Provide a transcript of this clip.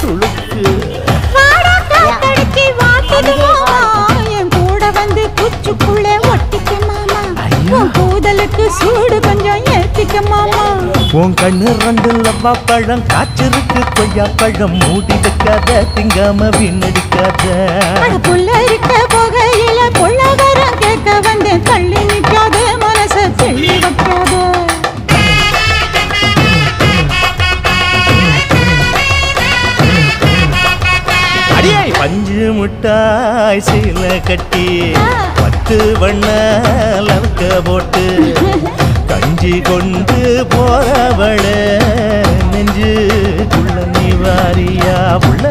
துளுக்கு என் கூட வந்து குச்சுக்குள்ளே ஒட்டிக்க மாமா உன் கூதலுக்கு சூடு கொஞ்சம் ஏத்திக்க மாமா உன் கண்ணு ரெண்டு லவ்வா பழம் காய்ச்சிருக்கு கொய்யா பழம் மூடி வைக்காத திங்காம வீணடிக்காத புள்ள இருக்க போகையில பொள்ளவரம் கேட்க வந்தேன் தள்ளி நிற்காத மனச தெள்ளி வைக்காத அடியே பஞ்சு முட்டாய் சீல கட்டி 10 வண்ண லவக்க போட்டு கஞ்சி கொண்டு போறவள நெஞ்சுக்குள்ள நீ வாரியா புள்ள